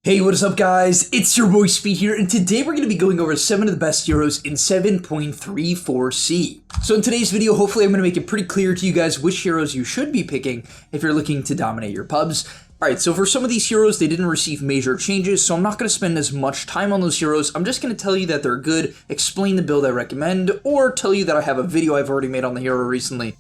Hey, what is up guys? It's your boy Speed here, and today we're going to be going over 7 of the best heroes in 7.34c. So in today's video, hopefully I'm going to make it pretty clear to you guys which heroes you should be picking if you're looking to dominate your pubs. Alright, so for some of these heroes, they didn't receive major changes, so I'm not going to spend as much time on those heroes. I'm just going to tell you that they're good, explain the build I recommend, or tell you that I have a video I've already made on the hero recently,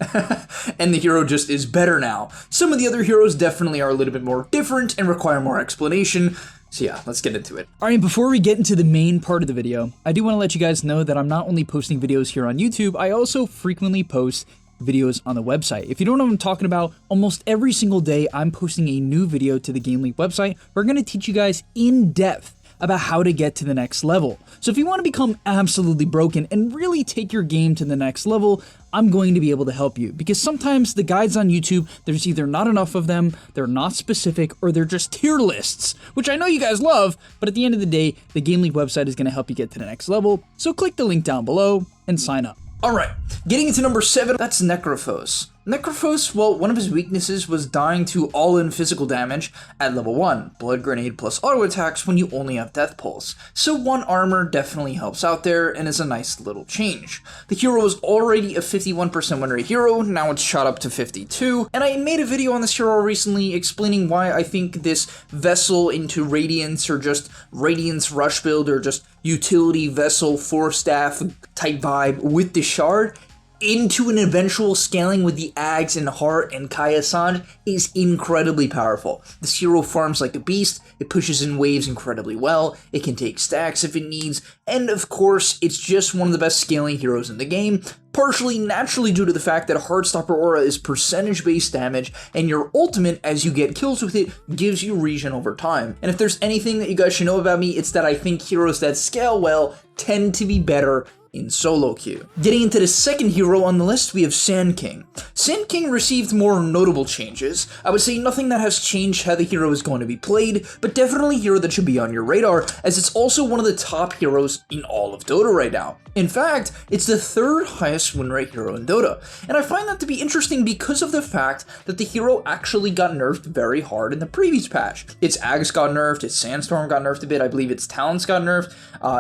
and the hero just is better now. Some of the other heroes definitely are a little bit more different and require more explanation. So yeah, let's get into it. Alright, before we get into the main part of the video, I do want to let you guys know that I'm not only posting videos here on YouTube, I also frequently post videos on the website. If you don't know what I'm talking about, almost every single day I'm posting a new video to the GameLeap website. We're going to teach you guys in depth about how to get to the next level. So if you want to become absolutely broken and really take your game to the next level, I'm going to be able to help you, because sometimes the guides on YouTube, there's either not enough of them, they're not specific, or they're just tier lists, which I know you guys love, but at the end of the day, the GameLeap website is going to help you get to the next level. So click the link down below and sign up. Alright, getting into number 7, that's Necrophos. Necrophos, well, one of his weaknesses was dying to all-in physical damage at level 1, blood grenade plus auto attacks when you only have death pulse. So 1 armor definitely helps out there and is a nice little change. The hero was already a 51% win rate hero, now it's shot up to 52, and I made a video on this hero recently explaining why I think this Vessel into Radiance or just Radiance rush build or just utility Vessel 4-staff type vibe with the Shard into an eventual scaling with the Ags and Heart and Kaya-san is incredibly powerful. This hero farms like a beast, it pushes in waves incredibly well, it can take stacks if it needs, and of course, it's just one of the best scaling heroes in the game, partially naturally due to the fact that Heartstopper Aura is percentage-based damage, and your ultimate, as you get kills with it, gives you regen over time. And if there's anything that you guys should know about me, it's that I think heroes that scale well tend to be better in solo queue. Getting into the second hero on the list, we have Sand King. Sand King received more notable changes. I would say nothing that has changed how the hero is going to be played, but definitely a hero that should be on your radar, as it's also one of the top heroes in all of Dota right now. In fact, it's the 3rd highest win rate hero in Dota, and I find that to be interesting because of the fact that the hero actually got nerfed very hard in the previous patch. Its Ags got nerfed, its Sandstorm got nerfed a bit, I believe its Talents got nerfed,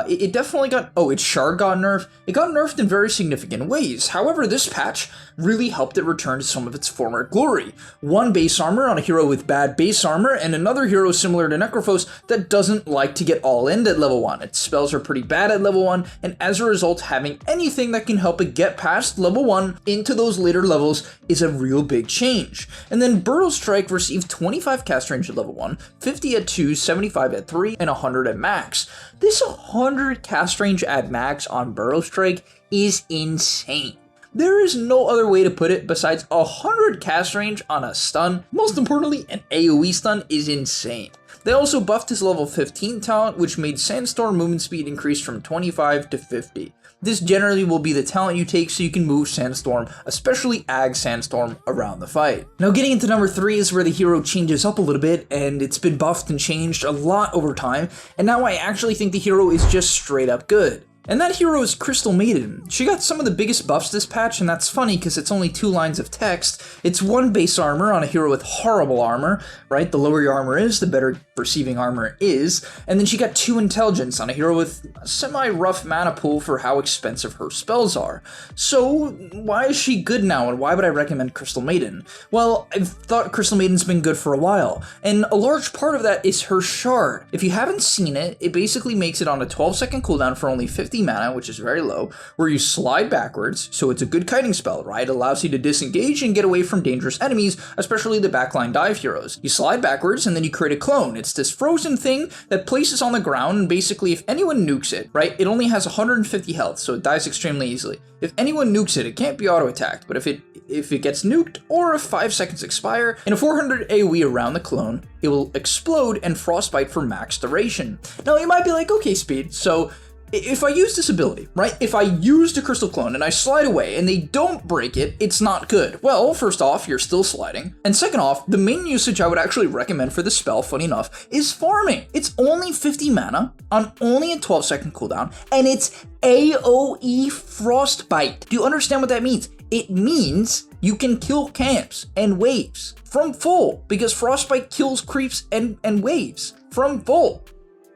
it definitely got, its Shard got nerfed. It got nerfed in very significant ways. However, this patch really helped it return to some of its former glory. 1 base armor on a hero with bad base armor, and another hero similar to Necrophos that doesn't like to get all in at level 1. Its spells are pretty bad at level 1, and as a result, having anything that can help it get past level 1 into those later levels is a real big change. And then Burrow Strike received 25 cast range at level 1, 50 at 2, 75 at 3, and 100 at max. This 100 cast range at max on Burrow Strike is insane. There is no other way to put it besides 100 cast range on a stun. Most importantly, an AoE stun is insane. They also buffed his level 15 talent, which made Sandstorm movement speed increase from 25 to 50. This generally will be the talent you take so you can move Sandstorm, especially Ag Sandstorm, around the fight. Now getting into number 3 is where the hero changes up a little bit, and it's been buffed and changed a lot over time, and now I actually think the hero is just straight up good. And that hero is Crystal Maiden. She got some of the biggest buffs this patch, and that's funny because it's only 2 lines of text. It's 1 base armor on a hero with horrible armor, right? The lower your armor is, the better receiving armor is. And then she got 2 intelligence on a hero with a semi-rough mana pool for how expensive her spells are. So why is she good now, and why would I recommend Crystal Maiden? Well, I've thought Crystal Maiden's been good for a while, and a large part of that is her Shard. If you haven't seen it, it basically makes it on a 12-second cooldown for only 50 mana, which is very low, where you slide backwards, so it's a good kiting spell, right? It allows you to disengage and get away from dangerous enemies, especially the backline dive heroes. You slide backwards and then you create a clone. It's this frozen thing that places on the ground, and basically if anyone nukes it, right, it only has 150 health, so it dies extremely easily. If anyone nukes it, it can't be auto-attacked, but if it gets nuked, or if 5 seconds expire, in a 400 AoE around the clone, it will explode and frostbite for max duration. Now you might be like, okay Speed, so if I use this ability, right, if I use a Crystal Clone and I slide away and they don't break it, it's not good. Well, first off, you're still sliding. And second off, the main usage I would actually recommend for this spell, funny enough, is farming. It's only 50 mana on only a 12-second cooldown, and it's AoE Frostbite. Do you understand what that means? It means you can kill camps and waves from full, because Frostbite kills creeps and waves from full.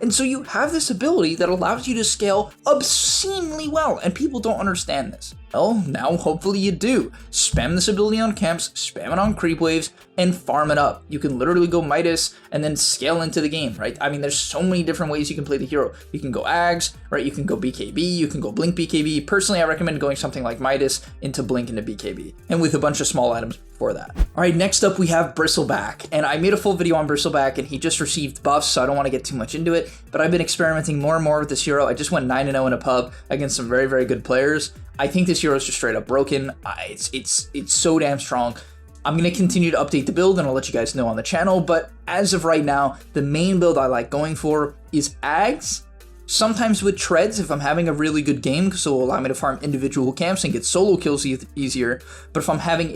And so you have this ability that allows you to scale obscenely well, and people don't understand this. Well, now hopefully you do. Spam this ability on camps, spam it on creep waves, and farm it up. You can literally go Midas and then scale into the game, right? I mean, there's so many different ways you can play the hero. You can go Ags, right? You can go BKB, you can go Blink BKB. Personally, I recommend going something like Midas into Blink into BKB, and with a bunch of small items before that. All right, next up we have Bristleback, and I made a full video on Bristleback, and he just received buffs, so I don't want to get too much into it, but I've been experimenting more and more with this hero. I just went 9-0 in a pub against some very, very good players. I think this hero is just straight up broken. It's so damn strong. I'm going to continue to update the build and I'll let you guys know on the channel, but as of right now, the main build I like going for is Ags, sometimes with treads if I'm having a really good game, because it will allow me to farm individual camps and get solo kills easier. But if I'm having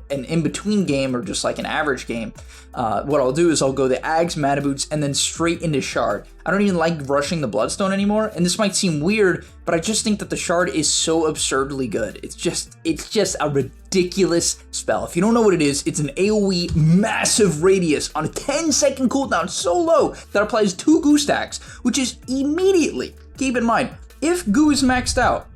an in-between game or just like an average game, what I'll do is I'll go the Ags, Mana Boots, and then straight into Shard. I don't even like rushing the Bloodstone anymore, and this might seem weird, but I just think that the Shard is so absurdly good. It's just a ridiculous spell. If you don't know what it is, it's an AoE massive radius on a 10-second cooldown so low that applies 2 goo stacks, which is immediately, keep in mind, if goo is maxed out,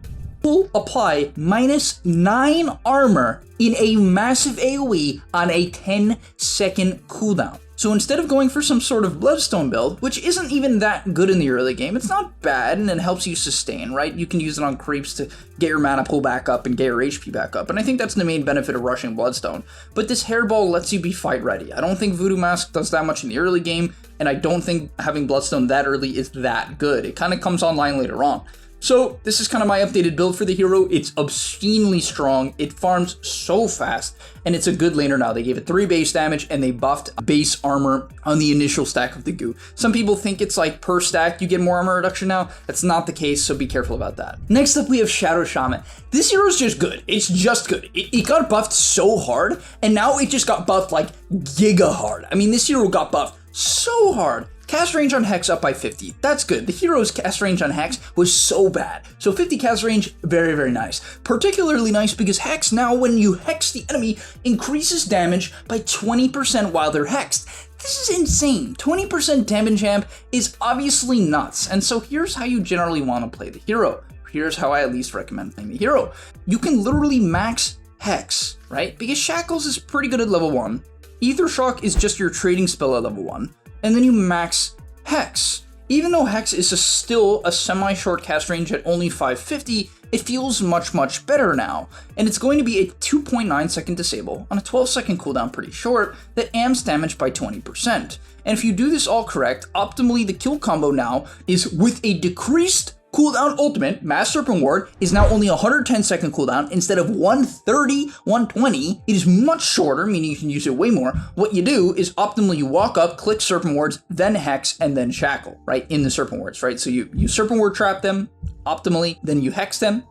will apply -9 armor in a massive AoE on a 10-second cooldown. So instead of going for some sort of Bloodstone build, which isn't even that good in the early game, it's not bad and it helps you sustain, right? You can use it on creeps to get your mana pull back up and get your HP back up, and I think that's the main benefit of rushing Bloodstone. But this Hairball lets you be fight ready. I don't think Voodoo Mask does that much in the early game, and I don't think having Bloodstone that early is that good. It kind of comes online later on. So this is kind of my updated build for the hero. It's obscenely strong, it farms so fast, and it's a good laner now. They gave it 3 base damage and they buffed base armor on the initial stack of the goo. Some people think it's like per stack you get more armor reduction now. That's not the case, so be careful about that. Next up we have Shadow Shaman. This hero is just good. It's just good. It got buffed so hard, and now it just got buffed like giga hard. I mean, this hero got buffed so hard. Cast range on Hex up by 50. That's good. The hero's cast range on Hex was so bad. So 50 cast range, very, very nice. Particularly nice because Hex now, when you Hex the enemy, increases damage by 20% while they're Hexed. This is insane. 20% damage amp is obviously nuts. And so here's how you generally want to play the hero. Here's how I at least recommend playing the hero. You can literally max Hex, right? Because Shackles is pretty good at level 1. Ether Shock is just your trading spell at level 1. And then you max Hex. Even though Hex is still a semi-short cast range at only 550, it feels much, much better now. And it's going to be a 2.9 second disable on a 12-second cooldown, pretty short, that amps damage by 20%. And if you do this all correct, optimally the kill combo now is with a decreased cooldown ultimate. Mass Serpent Ward is now only 110 second cooldown instead of 130, 120. It is much shorter, meaning you can use it way more. What you do is optimally you walk up, click Serpent Wards, then Hex, and then Shackle, right? In the Serpent Wards, right? So you Serpent Ward trap them optimally, then you Hex them,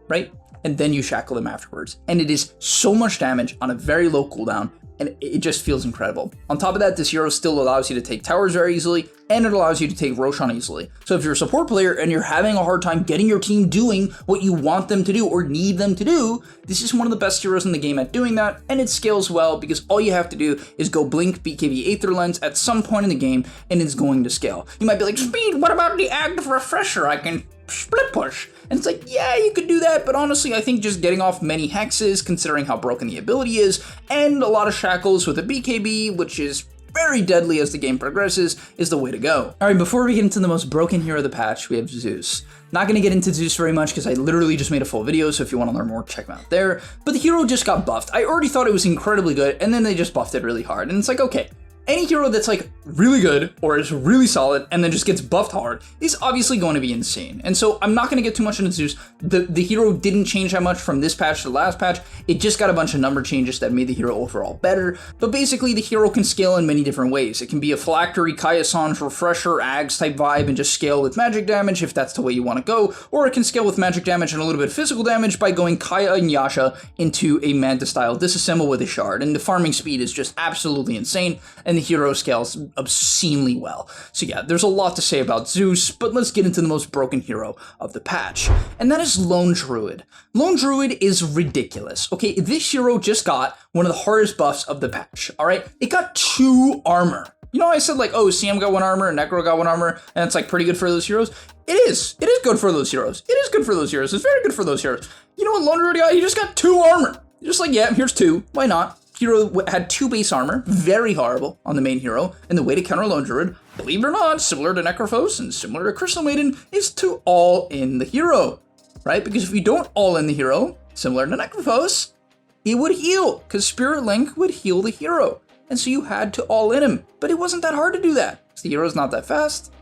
right? And then you Shackle them afterwards. And it is so much damage on a very low cooldown, and it just feels incredible. On top of that, this hero still allows you to take towers very easily, and it allows you to take Roshan easily. So if you're a support player and you're having a hard time getting your team doing what you want them to do or need them to do, this is one of the best heroes in the game at doing that, and it scales well because all you have to do is go Blink BKB Aether Lens at some point in the game, and it's going to scale. You might be like, Speed, what about the active refresher? I can split push. And it's like, yeah, you could do that, but honestly, I think just getting off many hexes, considering how broken the ability is, and a lot of shackles with a BKB, which is very deadly as the game progresses, is the way to go. All right, before we get into the most broken hero of the patch, we have Zeus. Not gonna get into Zeus very much because I literally just made a full video, so if you want to learn more, check them out there. But the hero just got buffed. I already thought it was incredibly good, and then they just buffed it really hard. And it's like, okay, any hero that's like really good or is really solid and then just gets buffed hard is obviously going to be insane. And so I'm not going to get too much into Zeus. The hero didn't change that much from this patch to the last patch. It just got a bunch of number changes that made the hero overall better. But basically the hero can scale in many different ways. It can be a Phylactery, Kaya Sange, Refresher, Ags type vibe and just scale with magic damage if that's the way you want to go. Or it can scale with magic damage and a little bit of physical damage by going Kaya and Yasha into a Manta style disassemble with a shard. And the farming speed is just absolutely insane. And the hero scales obscenely well. So yeah, there's a lot to say about Zeus, but let's get into the most broken hero of the patch, and that is Lone Druid. Lone Druid is ridiculous. Okay, this hero just got one of the hardest buffs of the patch, all right? It got 2 armor. You know, I said like, oh, Sam got 1 armor and Necro got 1 armor, and it's like pretty good for those heroes. It is good for those heroes. It is good for those heroes. It's very good for those heroes. You know what Lone Druid got? He just got 2 armor. Just like, yeah, here's 2. Why not? Hero had 2 base armor, very horrible on the main hero, and the way to counter Lone Druid, believe it or not, similar to Necrophos and similar to Crystal Maiden, is to all in the hero, right? Because if you don't all in the hero, similar to Necrophos, it would heal, because Spirit Link would heal the hero, and so you had to all in him, but it wasn't that hard to do that, because the hero's not that fast.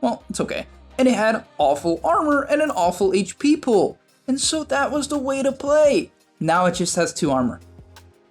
Well, it's okay. And it had awful armor and an awful HP pool, and so that was the way to play. Now it just has 2 armor.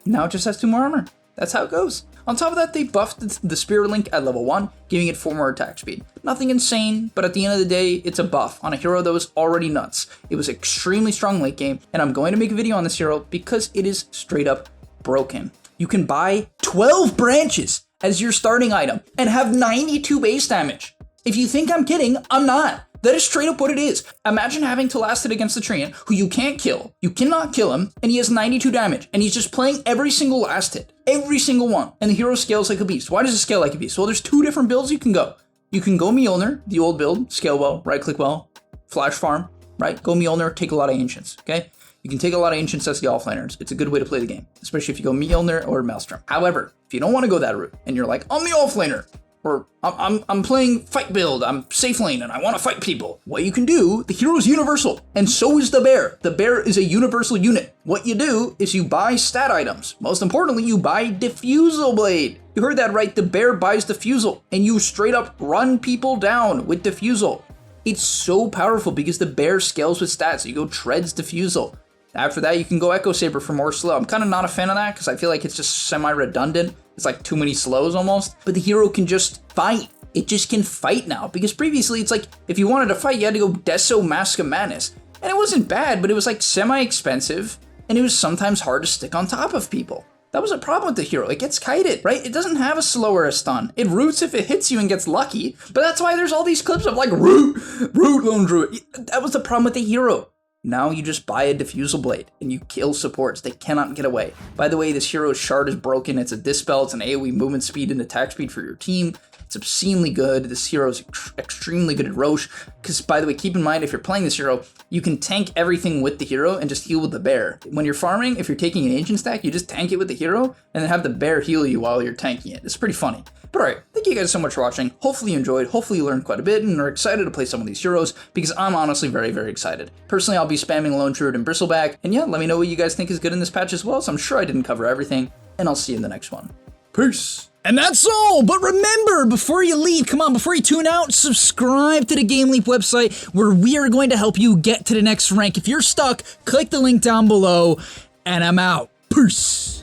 Now it just has 2 more armor. That's how it goes. On top of that, they buffed the Spirit Link at level 1, giving it 4 more attack speed. Nothing insane, but at the end of the day, it's a buff on a hero that was already nuts. It was extremely strong late game, and I'm going to make a video on this hero because it is straight up broken. You can buy 12 branches as your starting item and have 92 base damage. If you think I'm kidding, I'm not. That is straight up what it is. Imagine having to last hit against the Treant, who you can't kill. You cannot kill him, and he has 92 damage, and he's just playing every single last hit. Every single one. And the hero scales like a beast. Why does it scale like a beast? Well, there's 2 different builds you can go. You can go Mjolnir, the old build, scale well, right-click well, flash farm, right? Go Mjolnir, take a lot of Ancients, okay? You can take a lot of Ancients as the offlaners. It's a good way to play the game, especially if you go Mjolnir or Maelstrom. However, if you don't want to go that route, and you're like, I'm the offlaner, or I'm playing fight build, I'm safe lane, and I want to fight people. What you can do, the hero is universal, and so is the bear. The bear is a universal unit. What you do is you buy stat items. Most importantly, you buy Diffusal Blade. You heard that right, the bear buys Diffusal, and you straight up run people down with Diffusal. It's so powerful because the bear scales with stats, so you go Treads Diffusal. After that, you can go Echo Saber for more slow. I'm kind of not a fan of that because I feel like it's just semi-redundant. It's like too many slows almost. But the hero can just fight. It just can fight now. Because previously, it's like, if you wanted to fight, you had to go Deso Mask of Madness. And it wasn't bad, but it was like semi-expensive. And it was sometimes hard to stick on top of people. That was a problem with the hero. It gets kited, right? It doesn't have a slow or a stun. It roots if it hits you and gets lucky. But that's why there's all these clips of like, root Lone Druid. That was the problem with the hero. Now you just buy a Diffusal Blade and you kill supports. They cannot get away. By the way, this hero's shard is broken. It's a dispel. It's an AoE movement speed and attack speed for your team. It's obscenely good. This hero is extremely good at Roche. Because, by the way, keep in mind, if you're playing this hero, you can tank everything with the hero and just heal with the bear. When you're farming, if you're taking an ancient stack, you just tank it with the hero and then have the bear heal you while you're tanking it. It's pretty funny. But alright, thank you guys so much for watching. Hopefully you enjoyed, hopefully you learned quite a bit and are excited to play some of these heroes because I'm honestly very, very excited. Personally, I'll be spamming Lone Druid and Bristleback, and yeah, let me know what you guys think is good in this patch as well, so I'm sure I didn't cover everything, and I'll see you in the next one. Peace! And that's all, but remember, before you leave, come on, before you tune out, subscribe to the Game Leap website where we are going to help you get to the next rank. If you're stuck, click the link down below, and I'm out. Peace!